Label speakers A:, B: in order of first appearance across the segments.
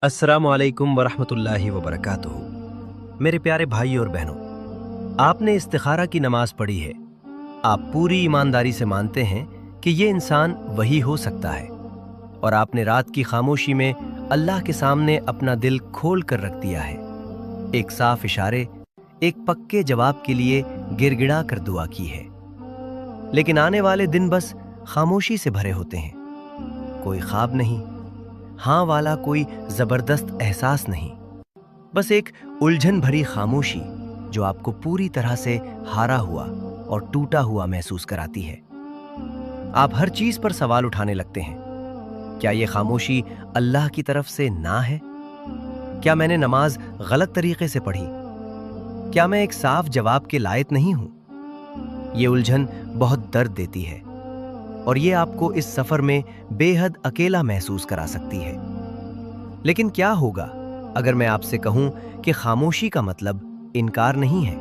A: अस्सलामु अलैकुम वरहमतुल्लाहि वबरकातुहू। मेरे प्यारे भाई और बहनों, आपने इस्तिखारा की नमाज पढ़ी है। आप पूरी ईमानदारी से मानते हैं कि ये इंसान वही हो सकता है, और आपने रात की खामोशी में अल्लाह के सामने अपना दिल खोल कर रख दिया है। एक साफ इशारे, एक पक्के जवाब के लिए गिड़गिड़ा कर दुआ की है। लेकिन आने वाले दिन बस खामोशी से भरे होते हैं। कोई ख्वाब नहीं, हाँ वाला कोई जबरदस्त एहसास नहीं, बस एक उलझन भरी खामोशी जो आपको पूरी तरह से हारा हुआ और टूटा हुआ महसूस कराती है। आप हर चीज पर सवाल उठाने लगते हैं। क्या यह खामोशी अल्लाह की तरफ से ना है? क्या मैंने नमाज गलत तरीके से पढ़ी? क्या मैं एक साफ जवाब के लायक नहीं हूं? ये उलझन बहुत दर्द देती है, और ये आपको इस सफर में बेहद अकेला महसूस करा सकती है। लेकिन क्या होगा अगर मैं आपसे कहूं कि खामोशी का मतलब इनकार नहीं है?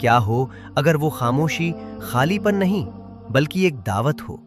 A: क्या हो अगर वो खामोशी खालीपन नहीं बल्कि एक दावत हो?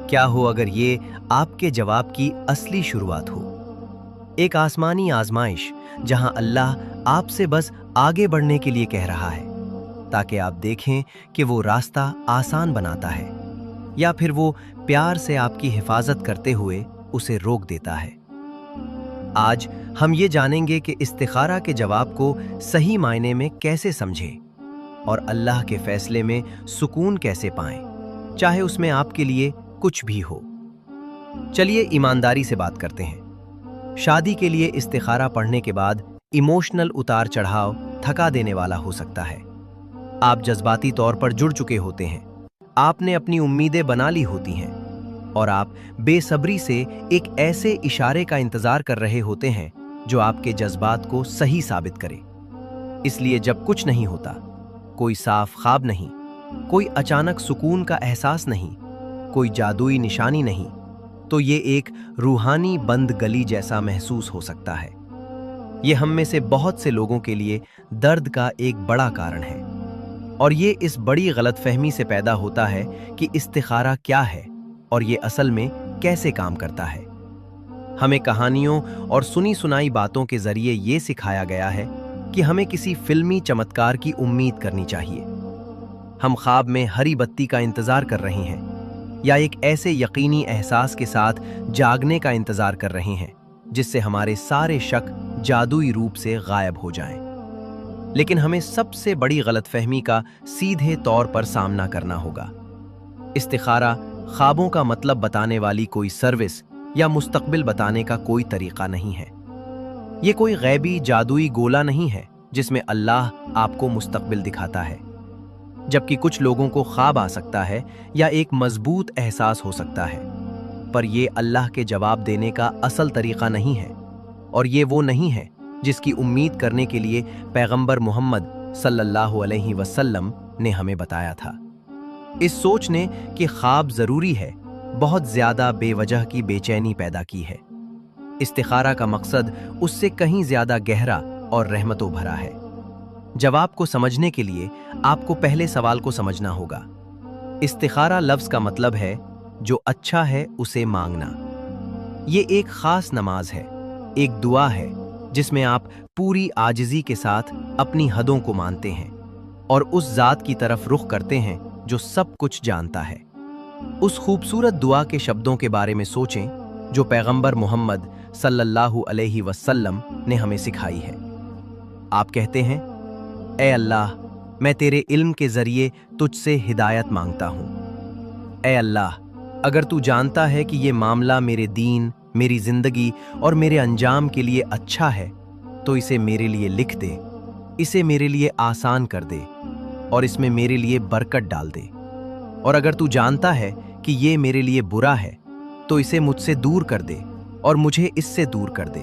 A: क्या हो अगर ये आपके जवाब की असली शुरुआत हो? एक आसमानी आजमाइश जहां अल्लाह आपसे बस आगे बढ़ने के लिए कह रहा है, ताकि आप देखें कि वो रास्ता आसान बनाता है या फिर वो प्यार से आपकी हिफाजत करते हुए उसे रोक देता है। आज हम ये जानेंगे कि इस्तिखारा के जवाब को सही मायने में कैसे समझें और अल्लाह के फैसले में सुकून कैसे पाएं, चाहे उसमें आपके लिए कुछ भी हो। चलिए ईमानदारी से बात करते हैं। शादी के लिए इस्तिखारा पढ़ने के बाद इमोशनल उतार चढ़ाव थका देने वाला हो सकता है। आप जज्बाती तौर पर जुड़ चुके होते हैं, आपने अपनी उम्मीदें बना ली होती हैं, और आप बेसब्री से एक ऐसे इशारे का इंतजार कर रहे होते हैं जो आपके जज्बात को सही साबित करे। इसलिए जब कुछ नहीं होता, कोई साफ ख्वाब नहीं, कोई अचानक सुकून का एहसास नहीं, कोई जादुई निशानी नहीं, तो ये एक रूहानी बंद गली जैसा महसूस हो सकता है। ये हम में से बहुत से लोगों के लिए दर्द का एक बड़ा कारण है, और ये इस बड़ी गलतफहमी से पैदा होता है कि इस्तिखारा क्या है और ये असल में कैसे काम करता है। हमें कहानियों और सुनी सुनाई बातों के जरिए ये सिखाया गया है कि हमें किसी फिल्मी चमत्कार की उम्मीद करनी चाहिए। हम ख्वाब में हरी बत्ती का इंतजार कर रहे हैं, या एक ऐसे यकीनी एहसास के साथ जागने का इंतजार कर रहे हैं जिससे हमारे सारे शक जादुई रूप से गायब हो जाएं। लेकिन हमें सबसे बड़ी गलतफहमी का सीधे तौर पर सामना करना होगा। इस्तिखारा ख्वाबों का मतलब बताने वाली कोई सर्विस या मुस्तकबिल बताने का कोई तरीका नहीं है। ये कोई गैबी जादुई गोला नहीं है जिसमें अल्लाह आपको मुस्तकबिल दिखाता है। जबकि कुछ लोगों को ख्वाब आ सकता है या एक मजबूत एहसास हो सकता है, पर यह अल्लाह के जवाब देने का असल तरीका नहीं है, और ये वो नहीं है जिसकी उम्मीद करने के लिए पैगंबर मोहम्मद सल्लल्लाहु अलैहि वसल्लम ने हमें बताया था। इस सोच ने कि ख्वाब जरूरी है बहुत ज्यादा बेवजह की बेचैनी पैदा की है। इस्तिखारा का मकसद उससे कहीं ज्यादा गहरा और रहमतों भरा है। जवाब को समझने के लिए आपको पहले सवाल को समझना होगा। इस्तिखारा लफ्ज का मतलब है जो अच्छा है उसे मांगना। ये एक खास नमाज है, एक दुआ है जिसमें आप पूरी आजिज़ी के साथ अपनी हदों को मानते हैं और उस ज़ात की तरफ रुख करते हैं जो सब कुछ जानता है। उस खूबसूरत दुआ के शब्दों के बारे में सोचें जो पैगंबर मोहम्मद सल्लल्लाहु अलैहि वसल्लम ने हमें सिखाई है। आप कहते हैं, ए अल्लाह, मैं तेरे इल्म के ज़रिए तुझसे हिदायत मांगता हूँ। ए अल्लाह, अगर तू जानता है कि ये मामला मेरे दीन, मेरी जिंदगी और मेरे अंजाम के लिए अच्छा है, तो इसे मेरे लिए लिख दे, इसे मेरे लिए आसान कर दे और इसमें मेरे लिए बरकत डाल दे। और अगर तू जानता है कि ये मेरे लिए बुरा है, तो इसे मुझसे दूर कर दे और मुझे इससे दूर कर दे,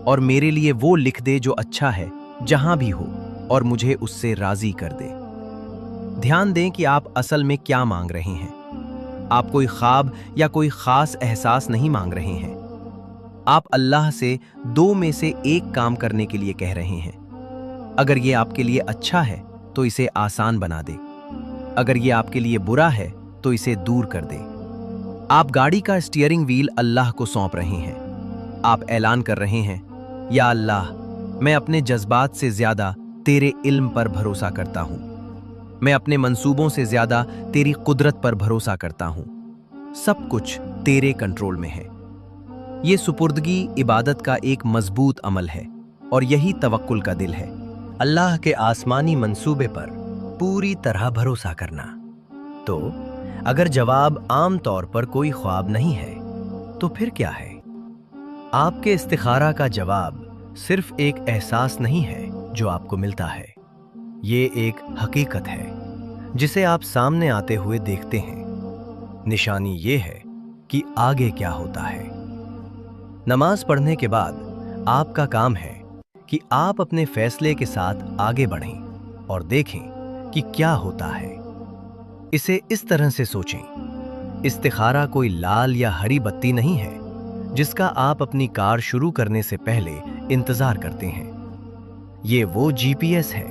A: और मेरे लिए वो लिख दे जो अच्छा है जहां भी हो, और मुझे उससे राजी कर दे। ध्यान दें कि आप असल में क्या मांग रहे हैं। आप कोई ख्वाब या कोई खास एहसास नहीं मांग रहे हैं। आप अल्लाह से दो में से एक काम करने के लिए कह रहे हैं। अगर ये आपके लिए अच्छा है तो इसे आसान बना दे, अगर ये आपके लिए बुरा है तो इसे दूर कर दे। आप गाड़ी का स्टीयरिंग व्हील अल्लाह को सौंप रहे हैं। आप ऐलान कर रहे हैं, या अल्लाह, मैं अपने जज्बात से ज्यादा तेरे इल्म पर भरोसा करता हूँ। मैं अपने मंसूबों से ज्यादा तेरी कुदरत पर भरोसा करता हूँ। सब कुछ तेरे कंट्रोल में है। ये सुपुर्दगी इबादत का एक मजबूत अमल है और यही तवक्कुल का दिल है। अल्लाह के आसमानी मंसूबे पर पूरी तरह भरोसा करना। तो अगर जवाब आम तौर पर कोई ख्वाब नहीं है, तो फिर क्या है? आपके इस्तिखारा का जवाब सिर्फ एक एहसास नहीं है जो आपको मिलता है। ये एक हकीकत है जिसे आप सामने आते हुए देखते हैं। निशानी ये है कि आगे क्या होता है। नमाज पढ़ने के बाद आपका काम है कि आप अपने फैसले के साथ आगे बढ़ें और देखें कि क्या होता है। इसे इस तरह से सोचें, इस्तिखारा कोई लाल या हरी बत्ती नहीं है जिसका आप अपनी कार शुरू करने से पहले इंतजार करते हैं। ये वो जीपीएस है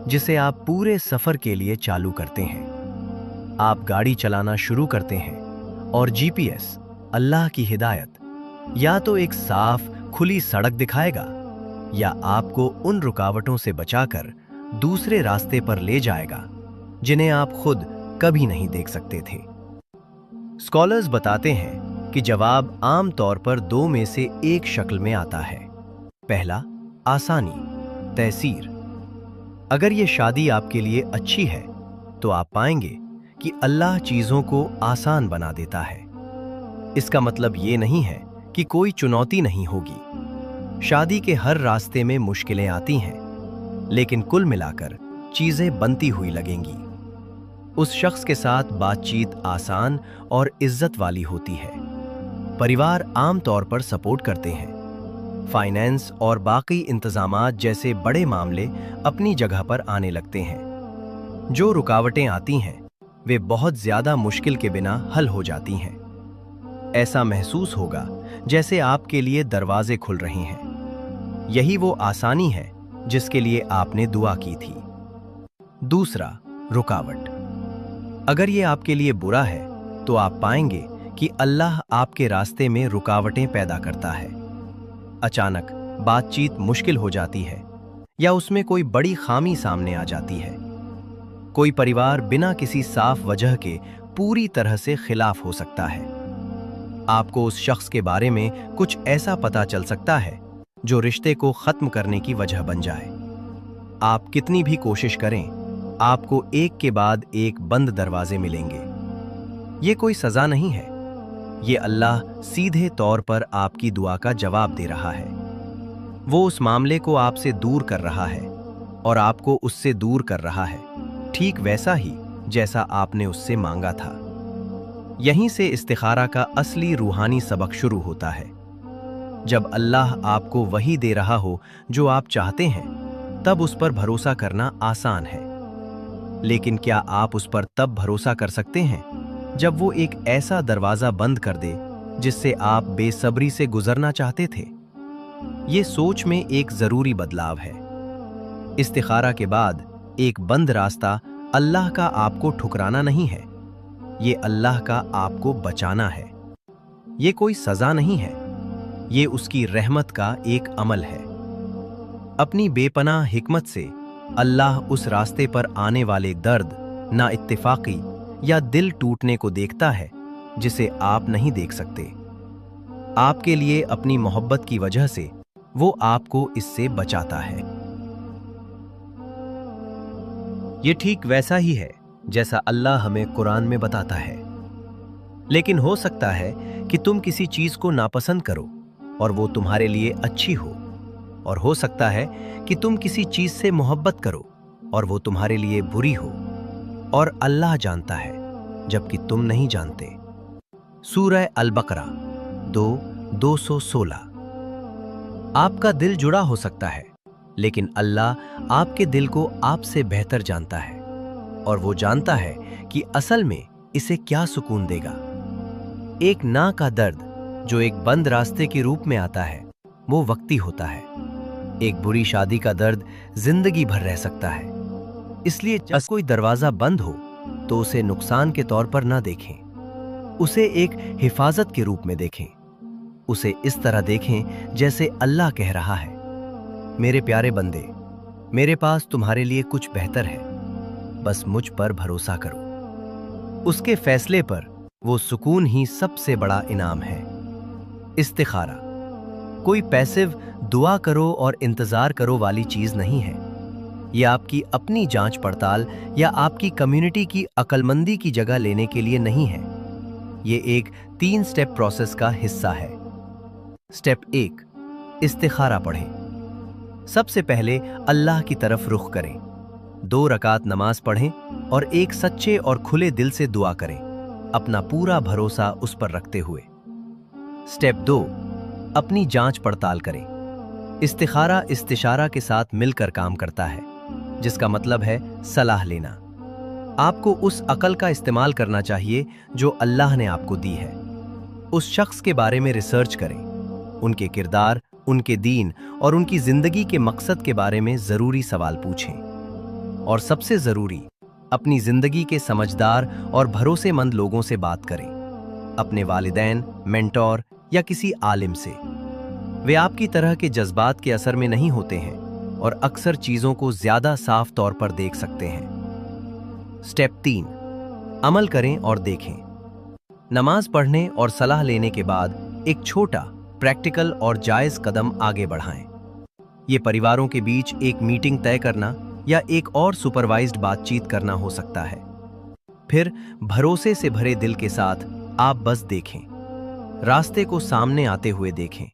A: जिसे आप पूरे सफर के लिए चालू करते हैं। आप गाड़ी चलाना शुरू करते हैं और जीपीएस, अल्लाह की हिदायत, या तो एक साफ खुली सड़क दिखाएगा या आपको उन रुकावटों से बचाकर दूसरे रास्ते पर ले जाएगा जिन्हें आप खुद कभी नहीं देख सकते थे। स्कॉलर्स बताते हैं कि जवाब आम तौर पर दो में से एक शक्ल में आता है। पहला, आसानी, तैसीर। अगर ये शादी आपके लिए अच्छी है तो आप पाएंगे कि अल्लाह चीजों को आसान बना देता है। इसका मतलब ये नहीं है कि कोई चुनौती नहीं होगी। शादी के हर रास्ते में मुश्किलें आती हैं, लेकिन कुल मिलाकर चीजें बनती हुई लगेंगी। उस शख्स के साथ बातचीत आसान और इज्जत वाली होती है। परिवार आम तौर पर सपोर्ट करते हैं। फाइनेंस और बाकी इंतजामात जैसे बड़े मामले अपनी जगह पर आने लगते हैं। जो रुकावटें आती हैं वे बहुत ज्यादा मुश्किल के बिना हल हो जाती हैं। ऐसा महसूस होगा जैसे आपके लिए दरवाजे खुल रहे हैं। यही वो आसानी है जिसके लिए आपने दुआ की थी। दूसरा, रुकावट। अगर ये आपके लिए बुरा है तो आप पाएंगे कि अल्लाह आपके रास्ते में रुकावटें पैदा करता है। अचानक बातचीत मुश्किल हो जाती है या उसमें कोई बड़ी खामी सामने आ जाती है। कोई परिवार बिना किसी साफ वजह के पूरी तरह से खिलाफ हो सकता है। आपको उस शख्स के बारे में कुछ ऐसा पता चल सकता है जो रिश्ते को खत्म करने की वजह बन जाए। आप कितनी भी कोशिश करें, आपको एक के बाद एक बंद दरवाजे मिलेंगे। ये कोई सजा नहीं है, ये अल्लाह सीधे तौर पर आपकी दुआ का जवाब दे रहा है। वो उस मामले को आपसे दूर कर रहा है और आपको उससे दूर कर रहा है, ठीक वैसा ही जैसा आपने उससे मांगा था। यहीं से इस्तिखारा का असली रूहानी सबक शुरू होता है। जब अल्लाह आपको वही दे रहा हो जो आप चाहते हैं, तब उस पर भरोसा करना आसान है। लेकिन क्या आप उस पर तब भरोसा कर सकते हैं जब वो एक ऐसा दरवाजा बंद कर दे जिससे आप बेसब्री से गुजरना चाहते थे? ये सोच में एक जरूरी बदलाव है। इस्तिखारा के बाद एक बंद रास्ता अल्लाह का आपको ठुकराना नहीं है, ये अल्लाह का आपको बचाना है। ये कोई सजा नहीं है, ये उसकी रहमत का एक अमल है। अपनी बेपनाह हिकमत से अल्लाह उस रास्ते पर आने वाले दर्द, ना इत्तेफाकी या दिल टूटने को देखता है जिसे आप नहीं देख सकते। आपके लिए अपनी मोहब्बत की वजह से वो आपको इससे बचाता है। ये ठीक वैसा ही है जैसा अल्लाह हमें कुरान में बताता है। लेकिन हो सकता है कि तुम किसी चीज को नापसंद करो और वो तुम्हारे लिए अच्छी हो, और हो सकता है कि तुम किसी चीज से मोहब्बत करो और वो तुम्हारे लिए बुरी हो, और अल्लाह जानता है जबकि तुम नहीं जानते। सूरह अल-बकरा 2:216। आपका दिल जुड़ा हो सकता है, लेकिन अल्लाह आपके दिल को आपसे बेहतर जानता है, और वो जानता है कि असल में इसे क्या सुकून देगा। एक ना का दर्द जो एक बंद रास्ते के रूप में आता है, वो वक्ती होता है। एक बुरी शादी का दर्द जिंदगी भर रह सकता है। इसलिए जब कोई दरवाजा बंद हो तो उसे नुकसान के तौर पर ना देखें, उसे एक हिफाजत के रूप में देखें। उसे इस तरह देखें जैसे अल्लाह कह रहा है, मेरे प्यारे बंदे, मेरे पास तुम्हारे लिए कुछ बेहतर है, बस मुझ पर भरोसा करो। उसके फैसले पर वो सुकून ही सबसे बड़ा इनाम है। इस्तिखारा कोई पैसिव दुआ करो और इंतजार करो वाली चीज नहीं है। यह आपकी अपनी जांच पड़ताल या आपकी कम्युनिटी की अक्लमंदी की जगह लेने के लिए नहीं है। यह एक 3 स्टेप प्रोसेस का हिस्सा है। स्टेप 1, इस्तिखारा पढ़ें। सबसे पहले अल्लाह की तरफ रुख करें। 2 रकात नमाज पढ़ें और एक सच्चे और खुले दिल से दुआ करें, अपना पूरा भरोसा उस पर रखते हुए। स्टेप 2, अपनी जांच पड़ताल करें। इस्तिखारा इस्तिशारा के साथ मिलकर काम करता है, जिसका मतलब है सलाह लेना। आपको उस अकल का इस्तेमाल करना चाहिए जो अल्लाह ने आपको दी है। उस शख्स के बारे में रिसर्च करें, उनके किरदार, उनके दीन और उनकी जिंदगी के मकसद के बारे में जरूरी सवाल पूछें। और सबसे जरूरी, अपनी जिंदगी के समझदार और भरोसेमंद लोगों से बात करें, अपने वालिदैन, मेंटोर या किसी आलिम से। वे आपकी तरह के जज्बात के असर में नहीं होते हैं और अक्सर चीजों को ज्यादा साफ तौर पर देख सकते हैं। स्टेप 3, अमल करें और देखें। नमाज पढ़ने और सलाह लेने के बाद एक छोटा, प्रैक्टिकल और जायज कदम आगे बढ़ाएं। ये परिवारों के बीच एक मीटिंग तय करना या एक और सुपरवाइज्ड बातचीत करना हो सकता है। फिर भरोसे से भरे दिल के साथ आप बस देखें, रास्ते को सामने आते हुए देखें।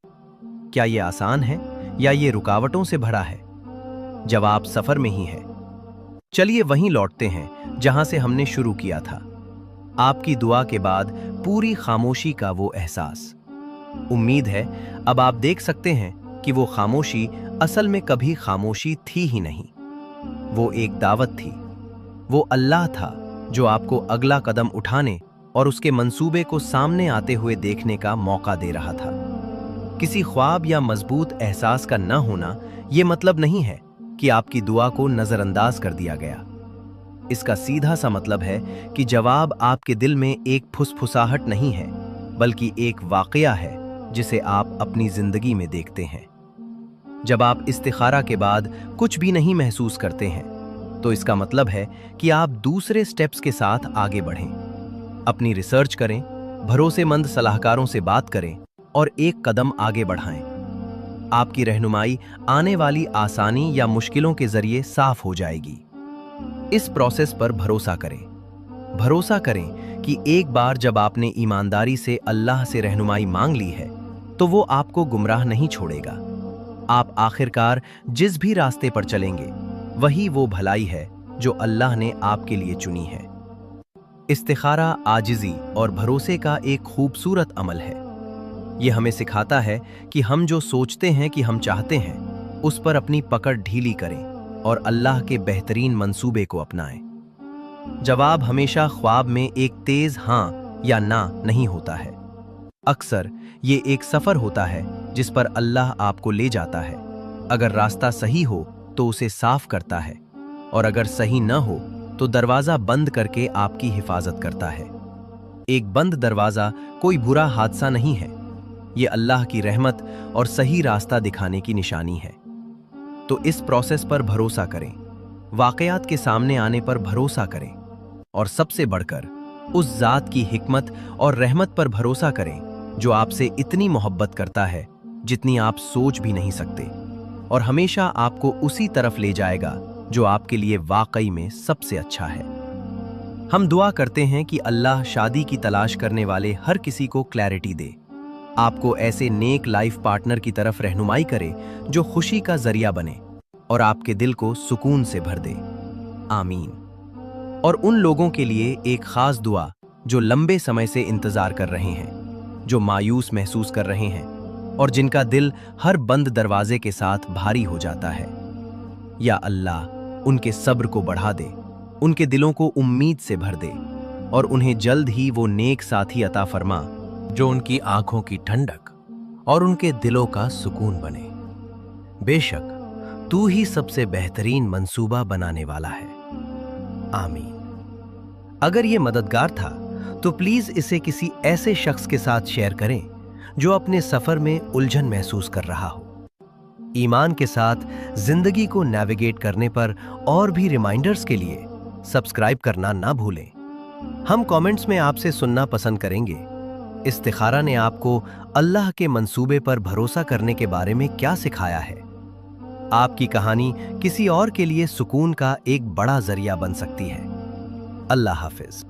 A: क्या ये आसान है या ये रुकावटों से भरा है? जवाब सफर में ही है। चलिए वहीं लौटते हैं जहां से हमने शुरू किया था। आपकी दुआ के बाद पूरी खामोशी का वो एहसास। उम्मीद है अब आप देख सकते हैं कि वो खामोशी असल में कभी खामोशी थी ही नहीं। वो एक दावत थी। वो अल्लाह था जो आपको अगला कदम उठाने और उसके मंसूबे को सामने आते हुए देखने का मौका दे रहा था। किसी ख्वाब या मजबूत एहसास का न होना ये मतलब नहीं है कि आपकी दुआ को नजरअंदाज कर दिया गया। इसका सीधा सा मतलब है कि जवाब आपके दिल में एक फुसफुसाहट नहीं है, बल्कि एक वाकया है जिसे आप अपनी जिंदगी में देखते हैं। जब आप इस्तिखारा के बाद कुछ भी नहीं महसूस करते हैं, तो इसका मतलब है कि आप दूसरे स्टेप्स के साथ आगे बढ़ें। अपनी रिसर्च करें, भरोसेमंद सलाहकारों से बात करें और एक कदम आगे बढ़ाएं। आपकी रहनुमाई आने वाली आसानी या मुश्किलों के जरिए साफ हो जाएगी। इस प्रोसेस पर भरोसा करें। भरोसा करें कि एक बार जब आपने ईमानदारी से अल्लाह से रहनुमाई मांग ली है, तो वो आपको गुमराह नहीं छोड़ेगा। आप आखिरकार जिस भी रास्ते पर चलेंगे, वही वो भलाई है जो अल्लाह ने आपके लिए चुनी है। इस्तिखारा आजिज़ी और भरोसे का एक खूबसूरत अमल है। यह हमें सिखाता है कि हम जो सोचते हैं कि हम चाहते हैं, उस पर अपनी पकड़ ढीली करें और अल्लाह के बेहतरीन मंसूबे को अपनाएं। जवाब हमेशा ख्वाब में एक तेज हाँ या ना नहीं होता है। अक्सर ये एक सफर होता है जिस पर अल्लाह आपको ले जाता है। अगर रास्ता सही हो तो उसे साफ करता है, और अगर सही न हो तो दरवाजा बंद करके आपकी हिफाजत करता है। एक बंद दरवाजा कोई बुरा हादसा नहीं है, ये अल्लाह की रहमत और सही रास्ता दिखाने की निशानी है। तो इस प्रोसेस पर भरोसा करें, वाकयात के सामने आने पर भरोसा करें, और सबसे बढ़कर उस जात की हिकमत और रहमत पर भरोसा करें जो आपसे इतनी मोहब्बत करता है जितनी आप सोच भी नहीं सकते, और हमेशा आपको उसी तरफ ले जाएगा जो आपके लिए वाकई में सबसे अच्छा है। हम दुआ करते हैं कि अल्लाह शादी की तलाश करने वाले हर किसी को क्लैरिटी दे, आपको ऐसे नेक लाइफ पार्टनर की तरफ रहनुमाई करे जो खुशी का जरिया बने और आपके दिल को सुकून से भर दे। आमीन। और उन लोगों के लिए एक खास दुआ जो लंबे समय से इंतजार कर रहे हैं, जो मायूस महसूस कर रहे हैं और जिनका दिल हर बंद दरवाजे के साथ भारी हो जाता है। या अल्लाह उनके सब्र को बढ़ा दे, उनके दिलों को उम्मीद से भर दे, और उन्हें जल्द ही वो नेक साथी अता फरमा जो उनकी आंखों की ठंडक और उनके दिलों का सुकून बने। बेशक तू ही सबसे बेहतरीन मंसूबा बनाने वाला है। आमीन। अगर ये मददगार था तो प्लीज इसे किसी ऐसे शख्स के साथ शेयर करें जो अपने सफर में उलझन महसूस कर रहा हो। ईमान के साथ जिंदगी को नेविगेट करने पर और भी रिमाइंडर्स के लिए सब्सक्राइब करना ना भूलें। हम कमेंट्स में आपसे सुनना पसंद करेंगे। इस्तिखारा ने आपको अल्लाह के मंसूबे पर भरोसा करने के बारे में क्या सिखाया है? आपकी कहानी किसी और के लिए सुकून का एक बड़ा जरिया बन सकती है। अल्लाह हाफिज।